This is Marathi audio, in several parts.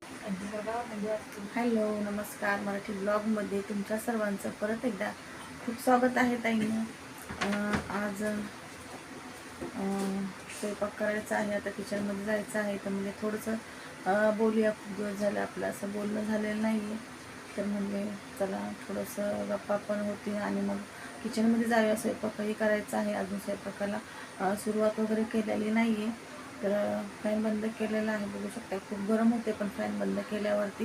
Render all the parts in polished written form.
हॅलो, नमस्कार. मराठी ब्लॉगमध्ये तुमच्या सर्वांचं परत एकदा खूप स्वागत आहे ताईंनो. आज स्वयंपाक करायचा आहे. आता किचनमध्ये जायचं आहे. तर म्हणजे थोडंसं बोलूया. खूप दिवस झालं आपलं असं बोलणं झालेलं नाही आहे. तर म्हणजे चला थोडंसं गप्पा पण होती आणि मग किचनमध्ये जाऊया. स्वयंपाकही करायचा आहे. अजून स्वयंपाकाला सुरुवात वगैरे केलेली नाही आहे. तर फॅन बंद केलेला आहे, बघू शकता. खूप गरम होते, पण फॅन बंद केल्यावरती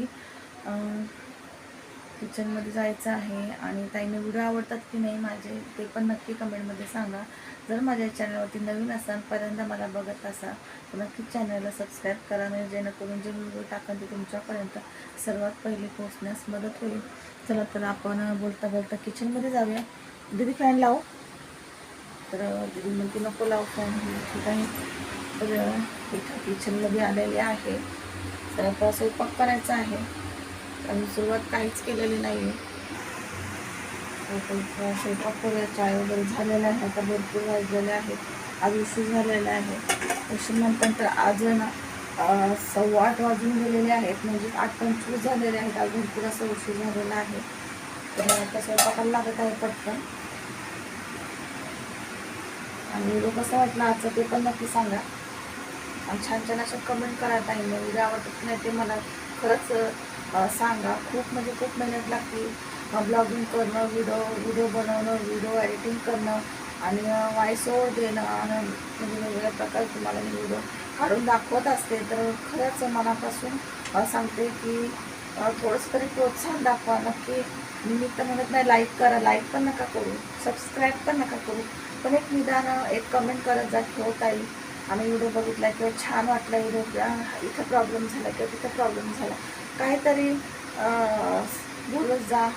किचनमध्ये जायचं आहे. आणि ताईने व्हिडिओ आवडतात की नाही माझे ते पण नक्की कमेंटमध्ये सांगा. जर माझ्या चॅनलवरती नवीन असाल, पहिल्यांदा मला बघत असाल तर नक्कीच चॅनलला सबस्क्राईब करा, म्हणजे जेणेकरून जे व्हिडिओ टाकन ते तुमच्यापर्यंत सर्वात पहिले पोहोचण्यास मदत होईल. चला तर आपण बोलता बोलता किचनमध्ये जाऊया. दीदी फॅन लावू, तर दीदी म्हणते नको लावू फॅन. ठीक आहे. तर इथं किचनमध्ये आलेले आहे. तर आता स्वयंपाक करायचा आहे. अजून सुरुवात काहीच केलेली नाही आहे. स्वयंपाक करूया. चाय वगैरे झालेला आहे. आता भरपूर वाजलेले आहे. आज उशीर झालेला आहे. उशीर नंतर आज ना 7:15 वाजून गेलेले आहेत, म्हणजे 8:25 झालेले आहेत. आज भरपूर असं उशीर झालेला आहे. तर आता स्वयंपाकाला लागत आहे पटकन. आणि व्हिडिओ कसा वाटला आजचा ते पण नक्की सांगा. आणि छान छान अशा कमेंट करा. ताईंना व्हिडिओ आवडतात नाही ते मला खरंच सांगा. खूप म्हणजे खूप मेहनत लागते ब्लॉगिंग करणं, व्हिडिओ बनवणं, व्हिडिओ एडिटिंग करणं आणि व्हॉइस ओव्हर देणं आणि म्हणजे वेगवेगळ्या प्रकारे तुम्हाला मी व्हिडिओ काढून दाखवत असते. तर खरंच मनापासून सांगते की थोडंसं तरी प्रोत्साहन दाखवा. नक्की मी तर म्हणत नाही लाईक करा, लाईक पण नका करू, सबस्क्राईब पण नका करू, पण एक निदान एक कमेंट करत जा की हो ताई आम्ही व्हिडिओ बघितला किंवा छान वाटला व्हिडिओ, इथं प्रॉब्लेम झाला किंवा तिथं प्रॉब्लेम झाला, काहीतरी बोलत जा.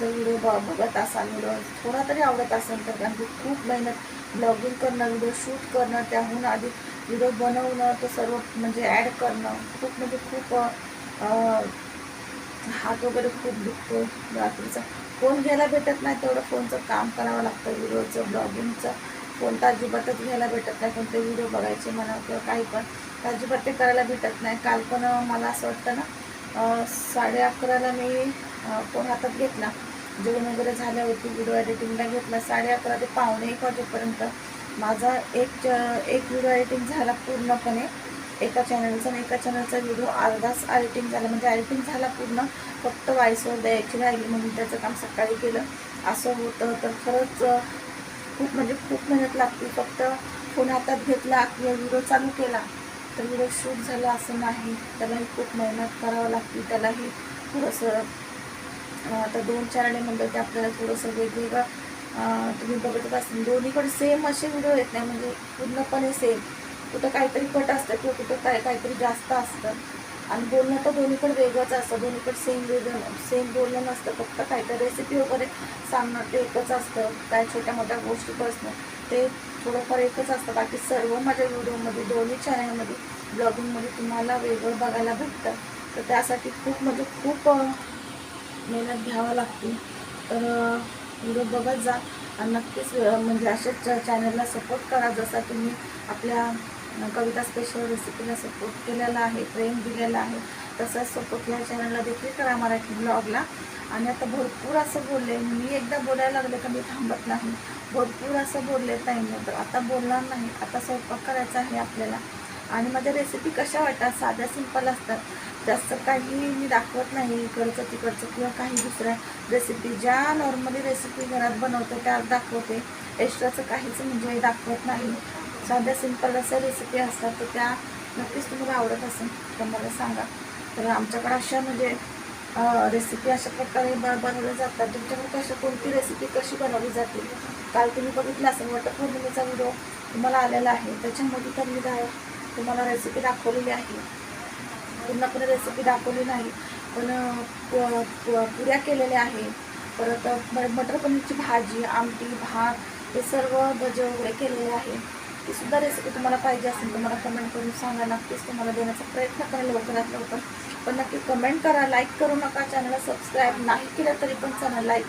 जर व्हिडिओ बघत असाल, व्हिडिओ थोडा तरी आवडत असेल तर. कारण की खूप मेहनत ब्लॉगिंग करणं, व्हिडिओ शूट करणं, त्याहून आधी व्हिडिओ बनवणं, तो सर्व म्हणजे ॲड करणं, खूप म्हणजे खूप हात वगैरे खूप दुखतो रात्रीचा. फोन घ्यायला भेटत नाही, तेवढं फोनचं काम करावं लागतं. व्हिडिओचं ब्लॉगिंगचं फोन तर अजिबातच घ्यायला भेटत नाही. कोणते व्हिडिओ बघायचे म्हणा किंवा काही पण अजिबात ते करायला भेटत नाही. काल पण मला असं वाटतं ना 11:30ला मी फोन हातात घेतला. जेवण वगैरे झाल्यावरती व्हिडिओ एडिटिंगला घेतला. 11:30 ते 1:45 वाजेपर्यंत माझा एक व्हिडिओ एडिटिंग झाला पूर्णपणे. एका चॅनलचा आणि एका चॅनलचा व्हिडिओ अर्धाच एडिटिंग झाला, म्हणजे एडिटिंग झाला पूर्ण, फक्त व्हॉइसवर द्यायची राहिली म्हणून त्याचं काम सकाळी केलं. असं होतं. तर खरंच खूप म्हणजे खूप मेहनत लागते. फक्त फोन हातात घेतला किंवा व्हिडिओ चालू केला तर व्हिडिओ शूट झाला असं नाही. त्यालाही खूप मेहनत करावं लागते. त्यालाही थोडंसं आता 2 चॅनल म्हणलं ते आपल्याला थोडंसं वेगवेगळं तुम्ही बघत असाल दोन्हीकडे सेम असे व्हिडिओ येत नाही, म्हणजे पूर्णपणे सेम. कुठं काहीतरी कट असतं किंवा कुठं काहीतरी जास्त असतं. आणि बोलणं तर दोन्हीकडे वेगळंच असतं. दोन्हीकडे सेम बोलणं नसतं. फक्त काहीतरी रेसिपी वगैरे सांगणं ते एकच असतं. काय छोट्या मोठ्या गोष्टी बसणं ते थोडंफार एकच असतं. बाकी सर्व माझ्या व्हिडिओमध्ये दोन्ही चॅनलमध्ये ब्लॉगिंगमध्ये तुम्हाला वेगळं बघायला भेटतं. तर त्यासाठी खूप म्हणजे खूप मेहनत घ्यावं लागते. तर व्हिडिओ बघत जा आणि नक्कीच म्हणजे अशाच चॅनलला सपोर्ट करा. जसा तुम्ही आपल्या कविता स्पेशल रेसिपीला सपोर्ट केलेला आहे, प्रेम दिलेला आहे, तसाच सपोर्ट या चॅनलला देखील करा, मराठी ब्लॉगला. आणि आता भरपूर असं बोलले, मी एकदा बोलायला लागले का मी थांबत नाही. भरपूर असं बोलले ताईंना, तर आता बोलणार नाही. आता स्वयंपाक करायचा आहे आपल्याला. आणि माझ्या रेसिपी कशा वाटतात, साध्या सिंपल असतात. जास्त काही मी दाखवत नाही इकडचं तिकडचं किंवा काही दुसऱ्या रेसिपी. ज्या नॉर्मली रेसिपी घरात बनवते त्यात दाखवते. एक्स्ट्राचं काहीच म्हणजे दाखवत नाही. साध्या सिंपल अशा रेसिपी असतात, तर त्या नक्कीच तुम्हाला आवडत असेल तर मला सांगा. तर आमच्याकडे अशा म्हणजे रेसिपी अशा प्रकारे बनवल्या जातात. तुमच्याकडे कशा कोणती रेसिपी कशी बनवली जाते, काल तुम्ही बघितलं असेल वटपौर्णिमेचा व्हिडिओ तुम्हाला आलेला आहे. त्याच्यामध्ये तर मी तुम्हाला रेसिपी दाखवलेली आहे. पूर्णपणे रेसिपी दाखवली नाही, पण पुऱ्या केलेल्या आहे. परत मटर पनीरची भाजी, आमटी, भात हे सर्व भजे वगैरे केलेले आहे. ती सुद्धा रेसिपी तुम्हाला पाहिजे असेल तर मला कमेंट करून सांगा. नक्कीच तुम्हाला देण्याचा प्रयत्न करा लवकरात लवकर. पण नक्की कमेंट करा, लाईक करू नका. चॅनलला सबस्क्राईब नाही केलं तरी पण चालेल, लाईक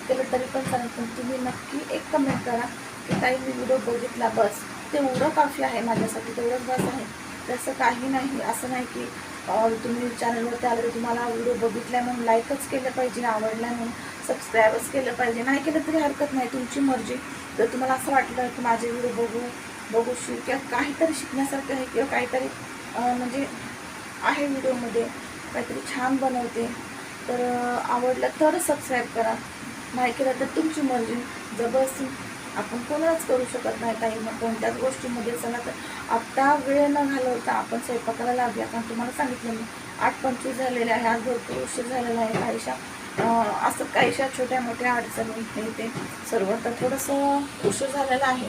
केलं तरी पण चालेल, पण तुम्ही नक्की एक कमेंट करा की ताई मी व्हिडिओ बघितला, बस तेवढं काफी आहे माझ्यासाठी, तेवढंच बस आहे. तसं काही नाही. असं नाही की तुम्ही चॅनलवरती आले तर तुम्हाला व्हिडिओ बघितला म्हणून लाईकच केलं पाहिजे, आवडला म्हणून सबस्क्राईबच केलं पाहिजे, नाही केलं तरी हरकत नाही, तुमची मर्जी. जर तुम्हाला असं वाटलं की माझे व्हिडिओ बघू किंवा काहीतरी शिकण्यासारखं आहे किंवा काहीतरी म्हणजे आहे व्हिडिओमध्ये, काहीतरी छान बनवते, तर आवडलं तर सबस्क्राईब करा, नाही केलं तर तुमची मर्जी. जबरदस्ती आपण कोणालाच करू शकत नाही काही, मग कोणत्याच गोष्टीमध्ये. चला तर आता वेळ न घालवता आपण स्वयंपाकाला लागूया. कारण तुम्हाला सांगितलं मी 8:25 झालेले आहे, आज भरपूर उशीर झालेला आहे. काहीशा असं काहीशा छोट्या मोठ्या अडचणी हे ते सर्व, तर थोडंसं उशीर झालेला आहे.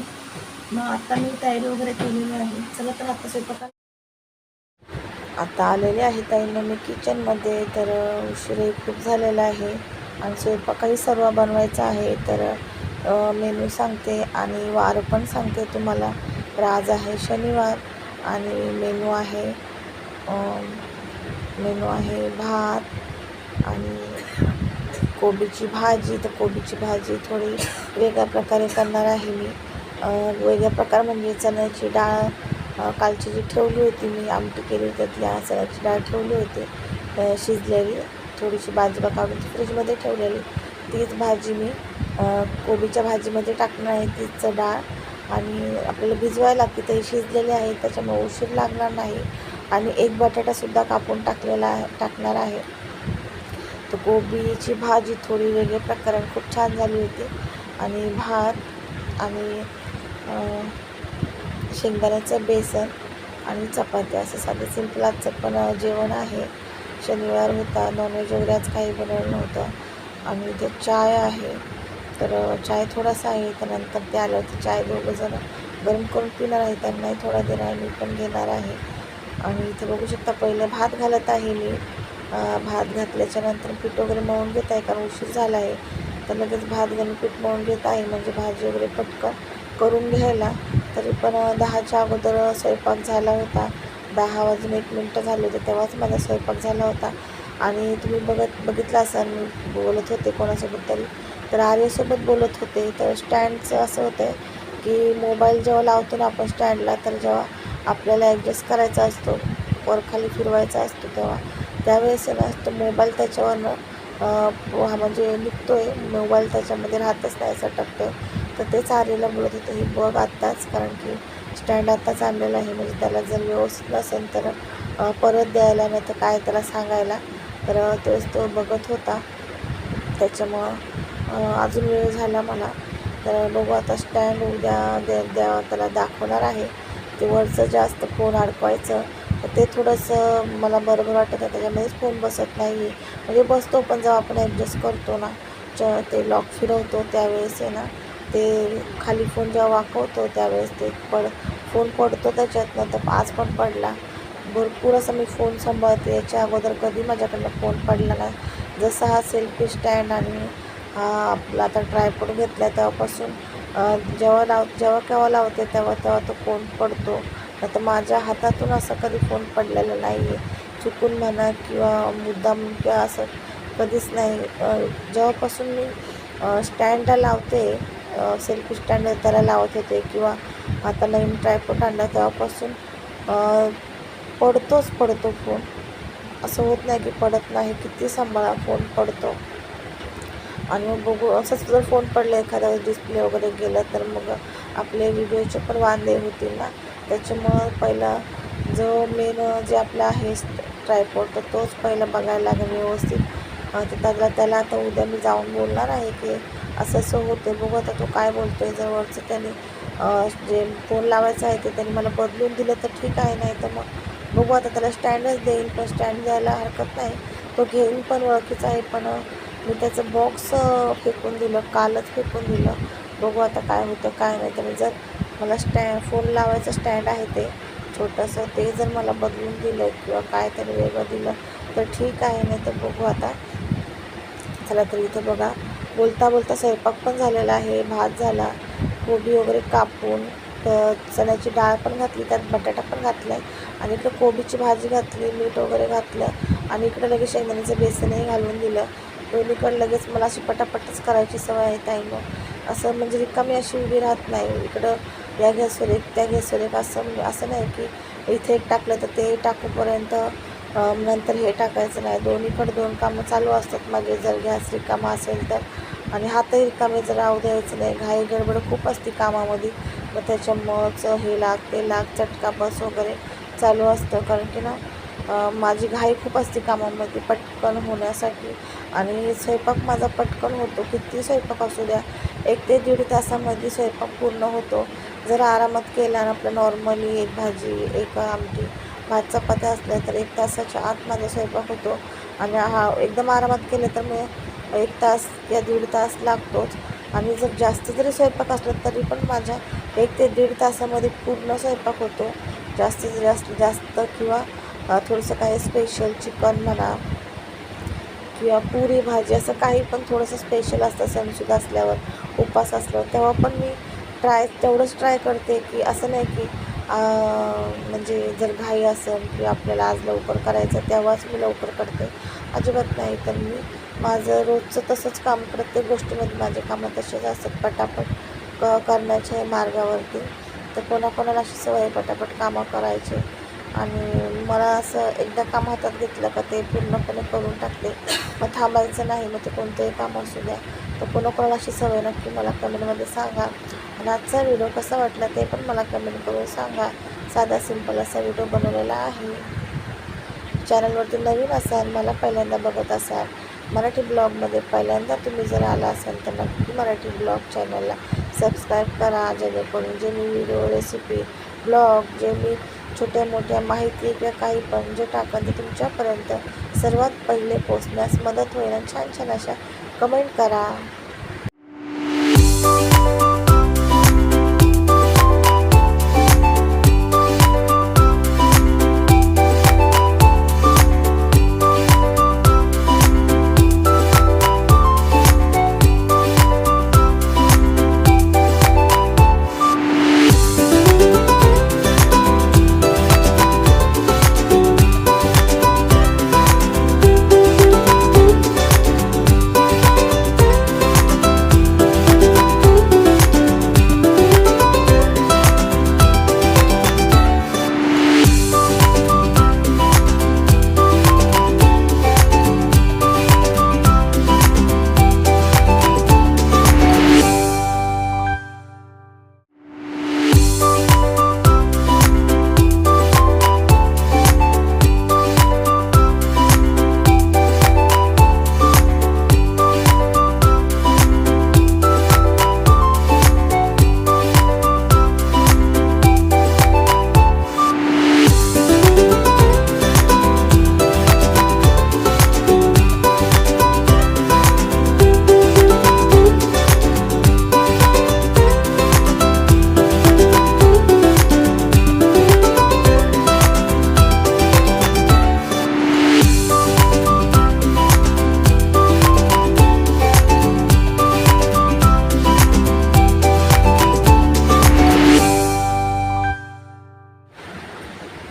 मग आता मी तयारी वगैरे केलेली आहे. चला तर आता स्वयंपाकाला आता आलेले आहे ताईंना मी किचनमध्ये. तर उशीरही खूप झालेला आहे आणि स्वयंपाकही सर्व बनवायचा आहे. तर मेनू सांगते आणि वार पण सांगते तुम्हाला. तर आज आहे शनिवार आणि मेनू आहे भात आणि कोबीची भाजी. तर कोबीची भाजी थोडी वेगळ्या प्रकारे करणार आहे मी. वेगळ्या प्रकार म्हणजे चण्याची डाळ कालची जी ठेवली होती मी, आमटी केली होती, ती चण्याची डाळ ठेवली होती शिजलेली, थोडीशी बाजूला काढून फ्रीजमध्ये ठेवलेली, तीच भाजी मी कोबीच्या भाजीमध्ये टाकणार आहे. तीच डाळ आणि आपल्याला भिजवायला लागते, तरी शिजलेली आहे, त्याच्यामुळे उशीर लागणार नाही. आणि एक बटाटासुद्धा कापून टाकणार आहे. तर कोबीची भाजी थोडी वेगळ्या प्रकाराने खूप छान झाली होती. आणि भात आणि शेंगदाण्याचं बेसन आणि चपात्या, असं साधं सिंपल आजचं पण जेवण आहे. शनिवार होता, नॉनव्हेज वगैरे आज काही बनवलं नव्हतं. आणि इथे चाय आहे, तर चाय थोडासा आहे. त्यानंतर ते आल्यावरती चाय दोघंजणं गरम करून पिणार आहे, त्यांनाही थोडा देणार आहे, मी पण घेणार आहे. आणि इथे बघू शकता पहिलं भात घालत आहे मी. भात घातल्याच्या नंतर पीठ वगैरे मळून घेत आहे, कारण उशीर झाला आहे. तर लगेच भात घालून पीठ मळून घेत आहे, म्हणजे भाजी वगैरे पटकन करून घ्यायला. तरी पण 10च्या अगोदर स्वयंपाक झाला होता. 10 वाजून 1 मिनटं झाले होते तेव्हाच माझा स्वयंपाक झाला होता. आणि तुम्ही बघितलं असाल मी बोलत होते कोणासोबत तरी, तर आर्यसोबत बोलत होते. तर स्टँडचं असं होतं की मोबाईल जेव्हा लावतो ना आपण स्टँडला, तर जेव्हा आपल्याला ॲडजस्ट करायचा असतो, वर खाली फिरवायचा असतो, त्यावेळेस ना तो मोबाईल त्याच्यावरनं म्हणजे निघतो आहे, मोबाईल त्याच्यामध्ये राहतच नाही, असं टकतं. तर तेच आर्यला बोलत होते, ही बघ आत्ताच, कारण की स्टँड आत्ताच आणलेलं आहे, म्हणजे त्याला जर व्यवस्थित नसेल तर परत द्यायला, नाही तर काय त्याला सांगायला. तर तेच तो बघत होता, त्याच्यामुळं अजून वेळ झाला मला. तर बघू आता स्टँड उद्या त्याला दाखवणार आहे. ते वरचं जास्त फोन अडकवायचं, तर ते थोडंसं मला बरोबर वाटत आहे, त्याच्यामध्येच फोन बसत नाही. म्हणजे बसतो, पण जेव्हा आपण ॲडजस्ट करतो ना, ते लॉक फिरवतो त्यावेळेस आहे ना, ते खाली फोन जेव्हा वाकवतो त्यावेळेस ते फोन पडतो त्याच्यातनं. तर आज पण पडला. भरपूर असं मी फोन सांभाळते, याच्या अगोदर कधी माझ्याकडनं फोन पडला नाही. जसा हा सेल्फी स्टँड आणि हा आपला आता ट्रायपॉड घेतला तेव्हापासून जेव्हा केव्हा लावते तेव्हा तो फोन पडतो. तर माझ्या हातातून असं कधी फोन पडलेला नाही आहे, चुकून म्हणा किंवा मुद्दाम किंवा असं कधीच नाही. जेव्हापासून मी स्टँडला लावते, सेल्फी स्टँड त्याला लावत होते, किंवा आता नवीन ट्रायपॉड आणला तेव्हापासून पडतो फोन. असं होत नाही की पडत नाही, किती सांभाळा फोन पडतो. आणि मग बघू, असंच जर फोन पडला एखाद्या डिस्प्ले वगैरे गेलं तर मग आपले व्हिडिओचे पण वांदे होतील ना. त्याच्यामुळं पहिला जो मेन जे आपला आहे ट्रायपॉड, तर तोच पहिला बघायला लागेल व्यवस्थित. तर त्याला आता उद्या मी जाऊन बोलणार आहे की असं होते. बघू आता तो काय बोलतो आहे. जवळचं त्याने जे फोन लावायचं आहे ते त्यांनी मला बदलून दिलं तर ठीक आहे, नाही तर मग बघू आता त्याला स्टँडच देईन. पण स्टँड द्यायला हरकत नाही, तो घेईन पण, ओळखीचा आहे. पण मी त्याचं बॉक्स फेकून दिलं, कालच फेकून दिलं. बघू आता काय होतं काय नाही. तर जर मला फोन लावायचं स्टँड आहे ते छोटंसं, ते जर मला बदलून दिलं किंवा काय तरी वेगळं दिलं तर ठीक आहे, नाही तर बघू आता. चला तर इथं बघा, बोलता स्वयंपाक पण झालेला आहे. भात झाला, कोबी वगैरे कापून, तर चण्याची डाळ पण घातली, त्यात बटाटा पण घातला आहे, आणि इकडं कोबीची भाजी घातली, मीठ वगैरे घातलं, आणि इकडं लगेच शेंगदाण्याचं बेसनही घालून दिलं. दोन्हीकडं लगेच मला अशी पटापटच करायची सवय आहे ताईनं. असं म्हणजे रिकामी अशी उभी राहत नाही. इकडं या गॅसवर एक, त्या गॅसवर एक, असं नाही की इथे एक टाकलं तर ते टाकूपर्यंत नंतर हे टाकायचं नाही. दोन्हीकडे 2 कामं चालू असतात माझे, जर गॅस रिकामा असेल तर. आणि हातही रिकामे जर राहू द्यायचं नाही. घाई गडबड खूप असते कामामध्ये, मग त्याच्यामुळंच हे लाग ते लाग चटका बस वगैरे चालू असतं. कारण की ना माझी घाई खूप असते कामामध्ये पटकन होण्यासाठी. आणि स्वयंपाक माझा पटकन होतो. किती स्वयंपाक असू द्या, 1 ते 1.5 तासामध्ये स्वयंपाक पूर्ण होतो. जर आरामात केला ना आपलं नॉर्मली एक भाजी, एक आमटी, भात चपात्या असल्या तर 1 तासाच्या आत माझा स्वयंपाक होतो. आणि हा एकदम आरामात केलं तर मग 1 तास या 1.5 तास लागतोच. आणि जर जास्त जरी स्वयंपाक असला तरी पण माझ्या 1 ते 1.5 तासामध्ये पूर्ण स्वयंपाक होतो. जास्तीत जास्त किंवा थोडंसं काही स्पेशल चिकन म्हणा किंवा पुरी भाजी, असं काही पण थोडंसं स्पेशल असतं सणसूद असल्यावर, उपवास असल्यावर, तेव्हा पण मी तेवढंच ट्राय करते की असं नाही की म्हणजे जर घाई असेल की आपल्याला आज लवकर करायचं तेव्हाच मी लवकर करते, अजिबात नाही. तर मी माझं रोजचं तसंच काम, प्रत्येक गोष्टीमध्ये माझे कामं तसेच असतात पटापट करण्याच्या मार्गावरती. तर कोणाकोणाला अशी सवय पटापट कामं करायची. आणि मला असं एकदा काम हातात घेतलं का ते पूर्णपणे करून टाकते, मग थांबायचं नाही. मग ते कोणतंही काम असू द्या. तर कोणाकोणाला अशी सवय नक्की मला कमेंटमध्ये सांगा. आणि आजचा व्हिडिओ कसा वाटला ते पण मला कमेंट करून सांगा. साधा सिंपल असा व्हिडिओ बनवलेला आहे. चॅनलवरती नवीन असाल, मला पहिल्यांदा बघत असाल, मराठी ब्लॉगमध्ये पहिल्यांदा तुम्ही जर आला असाल तर नक्की मराठी ब्लॉग चॅनलला सबस्क्राईब करा. जेणेकरून जे मी व्हिडिओ, रेसिपी, ब्लॉग, जे मी छोट्या मोठ्या माहिती किंवा काही पण जे टाकन ते तुमच्यापर्यंत सर्वात पहिले पोचण्यास मदत होईल. आणि छान छान अशा कमेंट करा.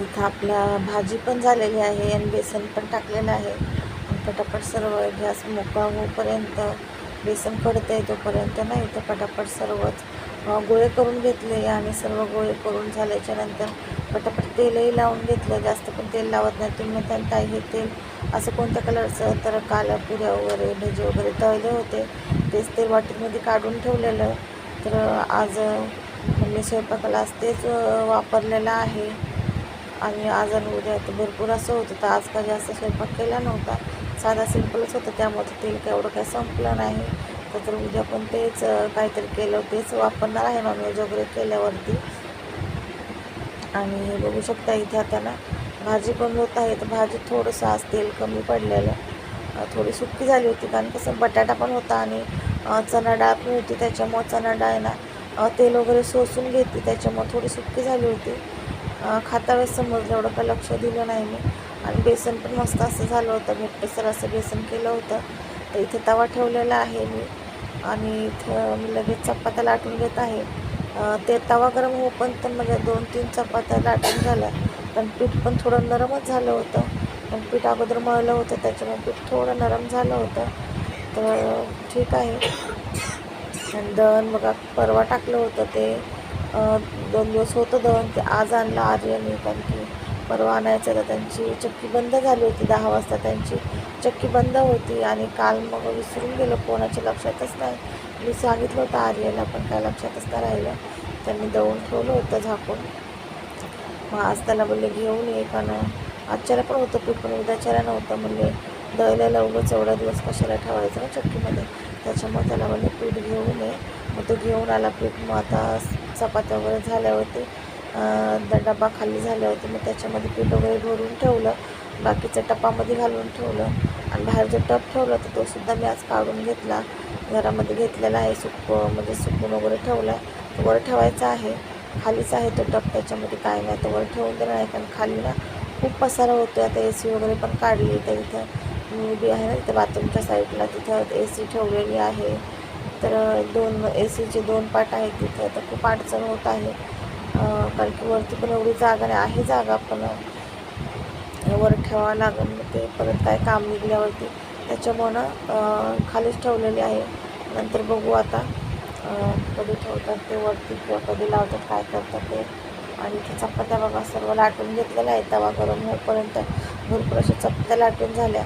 इथं आपला भाजी पण झालेली आहे आणि बेसन पण टाकलेलं आहे. आणि पटापट सर्व गॅस मोकळा होईपर्यंत, बेसन कडतं तोपर्यंत नाही तर पटापट सर्वच गोळे करून घेतले. आणि सर्व गोळे करून झाल्याच्या नंतर पटापट तेलही लावून घेतलं. जास्त पण तेल लावत नाही तुम्ही. म्हणता हे तेल असं कोणत्या कलरचं, तर काला पुऱ्या वगैरे भजी वगैरे तळले होते, तेच तेल वाटीमध्ये काढून ठेवलेलं. तर आज मी स्वयंपाकाला आज तेच वापरलेलं आहे. आणि आज आणि उद्या तर भरपूर असं होतं. तर आज काही जास्त स्वयंपाक केला नव्हता, साधा सिंपलच होतं. त्यामुळे तेल काय एवढं काही संपलं नाही. तर उद्या पण तेच काहीतरी केलं, तेच वापरणार आहे नॉनव्हेज वगैरे केल्यावरती. आणि हे बघू शकता इथे आता ना भाजी पण होत आहे. तर भाजी थोडंसं आज तेल कमी पडलेलं, थोडी सुक्की झाली होती. कारण कसं बटाटा पण होता आणि चणा डाळ पण होती. त्याच्यामुळं चणा डाळ ना तेल वगैरे शोषून घेते, त्याच्यामुळे थोडी सुक्की झाली होती. खाता वेळेस समजलं, एवढं काय लक्ष दिलं नाही मी. आणि बेसन पण मस्त असं झालं होतं, घट्टसर असं बेसन केलं होतं. तर इथे तवा ठेवलेला आहे मी. आणि इथं मी लगेच चपात्या लाटून घेत आहे. ते तवा गरम हो पण तर म्हणजे 2-3 चपात्या लाटून झाल्या. पण पीठ पण थोडं नरमच झालं होतं. पण पीठ अगोदर मळलं होतं, त्याच्यामुळे पीठ थोडं नरम झालं होतं. तर ठीक आहे. आणि दळण बघा परवा टाकलं होतं ते 2 दिवस होतं दळण, ते आज आणलं आर्यने. कारण की परवा आणायचं तर त्यांची चक्की बंद झाली होती, 10 वाजता त्यांची चक्की बंद होती आणि काल मग विसरून गेलो, कोणाच्या लक्षातच नाही. मी सांगितलं होतं आर्याला पण काय लक्षातच नाही राहिलं. त्यांनी दळून ठेवलं होतं झाकून. मग आज त्याला बोलले घेऊन ये, कारण आजच्याला पण होतं पीठ पण उद्याच्याला नव्हतं. म्हणले दळलेलं उगाच एवढा दिवस कशाला ठेवायचं ना चक्कीमध्ये, त्याच्यामुळे त्याला बोलले पीठ घेऊन ये. मग तो घेऊन आला पीठ. मग आता चपात्या वगैरे झाल्यावरती डबा खाली झाले होते, मग त्याच्यामध्ये पीठ वगैरे भरून ठेवलं, बाकीचं टपामध्ये घालून ठेवलं. आणि बाहेर जो टप ठेवला तर तो सुद्धा मी आज काढून घेतला. घरामध्ये घेतलेला आहे, म्हणजे सुकून वगैरे ठेवला आहे. तो वर ठेवायचा आहे, खालीच आहे तो टप, त्याच्यामध्ये काय नाही, तो वर ठेवून देणार आहे. कारण खाली ना खूप पसारा होतो. आता ए सी वगैरे पण काढली, तर इथं मी उभी आहे ना, तिथं बाथरूमच्या साईडला, तिथं ए सी ठेवलेली आहे. तर ए सीचे 2 पाट आहेत तिथं, तर खूप अडचण होत आहे. कारण की वरती पण एवढी जागा नाही आहे, जागा पण वर ठेवावं लागेल. मग ते परत काय काम निघल्यावरती, त्याच्यामुळं खालीच ठेवलेले आहे. नंतर बघू आता कधी ठेवतात ते वरती किंवा कधी लावतात, काय करतात ते. आणि इथे चपात्या बघा सर्व लाटून घेतलेल्या आहेत, तवा गरम होईपर्यंत भरपूर अशा चपात्या लाटून झाल्या.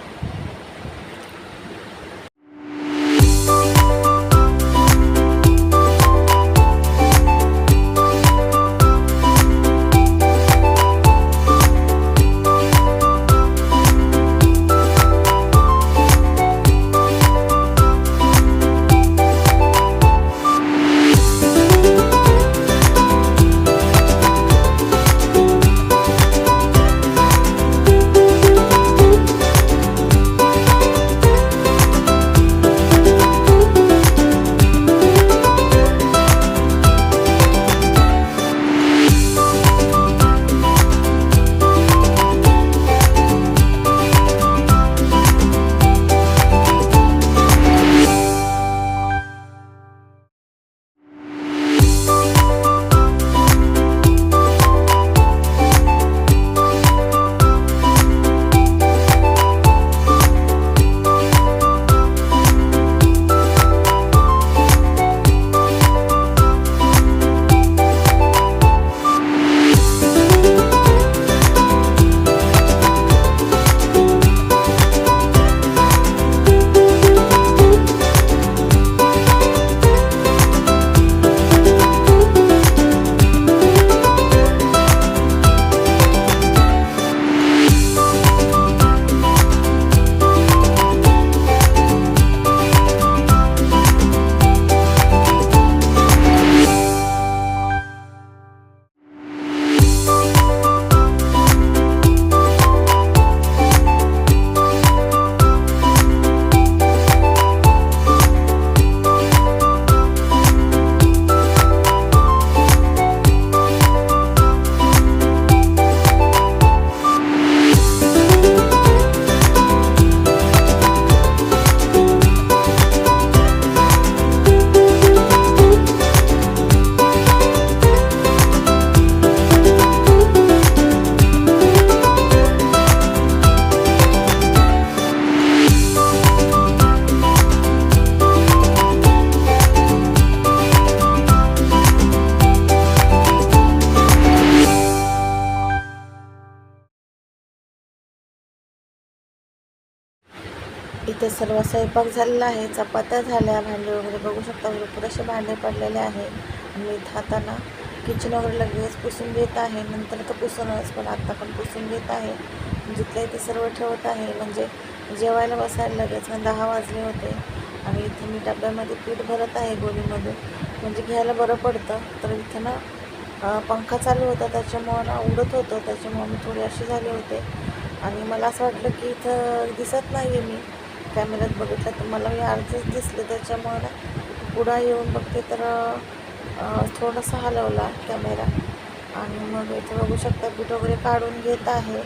इथे सर्व स्वयंपाक झालेला आहे, चपात्या झाल्या, भांडे वगैरे बघू शकता भरपूर असे भांडे पडलेले आहे. आणि इथं आता ना किचन वगैरे लगेच पुसून घेत आहे. नंतर तर पुसूनच, पण आता पण पुसून घेत आहे. जिथल्या इथे सर्व ठेवत आहे, म्हणजे जेवायला बसायला लगेच 10 वाजले होते. आणि इथं मी डब्यामध्ये पीठ भरत आहे गोणीमधून, म्हणजे घ्यायला बरं पडतं. तर इथं ना पंखा चालू होता, त्याच्यामुळं ना उडत होतं, त्याच्यामुळं मी थोडी अशी झाले होते. आणि मला असं वाटलं की इथं दिसत नाही आहे, मी कॅमेऱ्यात बघितलं तर मला मी अर्धच दिसले. त्याच्यामुळं ना पुढं येऊन बघते तर थोडासा हलवला कॅमेरा. आणि मग इथं बघू शकता पीठ वगैरे काढून घेत आहे.